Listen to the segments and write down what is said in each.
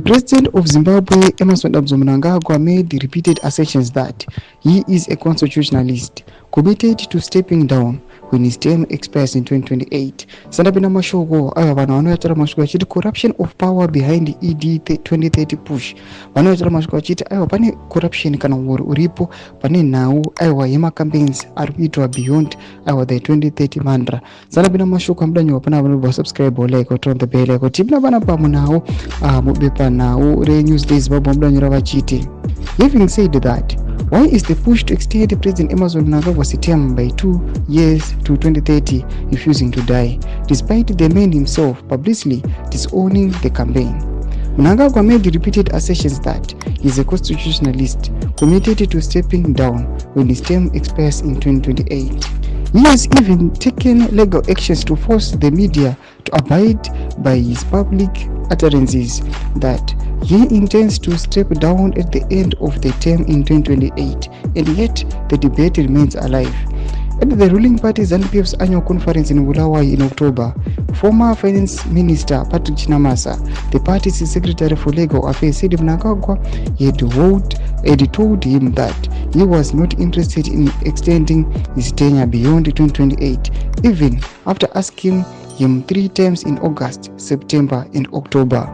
president of Zimbabwe, Mnangagwa, made repeated assertions that he is a constitutionalist committed to stepping down when his term expires in 2028. Sandapina mashoko aya vanhu vanoyatira mashoko achiti corruption of power behind the ED 2030 push. Vanoyatira mashoko achiti aiwa pane corruption kana uri uripo pane nhau aiwa yemacampaigns ari kuitwa beyond aiwa the 2030 mantra. Sandapina mashoko amudanyiwa pana vanobva subscribe like turn the bell like tipina pana pamunao mubepa nhau reNewsday Zimbabwe amudanyira vachiti. Having said that, why is the push to extend President Mnangagwa's term by 2 years to 2030 refusing to die, despite the man himself publicly disowning the campaign? Mnangagwa made repeated assertions that he is a constitutionalist committed to stepping down when his term expires in 2028. He has even taken legal actions to force the media to abide by his public utterances that he intends to step down at the end of the term in 2028, and yet the debate remains alive. At the ruling party's ZANU-PF's annual conference in Bulawayo in October, former Finance Minister Patrick Chinamasa, the party's Secretary for Legal Affairs, said Mnangagwa had told him that he was not interested in extending his tenure beyond 2028, even after asking him 3 times in August, September, and October.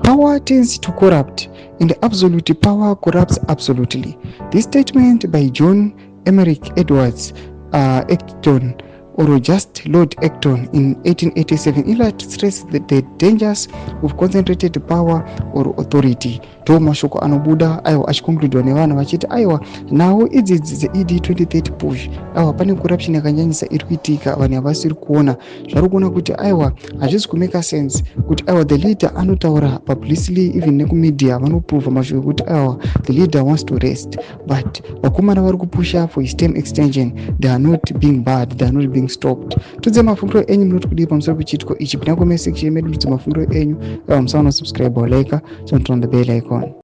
Power tends to corrupt, and absolute power corrupts absolutely. This statement by John Emerick Edwards Acton, or just Lord Acton, in 1887 illustrates the dangers of concentrated power or authority. To mashoko anobuda aiwa achikonkludwa nevana vachiti aiwa nawo idzi ED 2030 push aiwa pane corruption yakanyanyisa iri kuitika, vanhu havasiri kuona zvari kuona kuti aiwa hazvisi kumeka sense kuti aiwa the leader anotaura publicly even nekumedia vanoprova mashoko kuti aiwa the leader wants to rest, but vakomana vari kupusha for his term extension, they are not being bad, they are not being stopped. Tudze mafungiro enyu munoti kudii pamusoro pechitiko ichi. Pinda comment section medu tudze mafungiro enyu. Musaona subscribe or like, turn on the bell icon.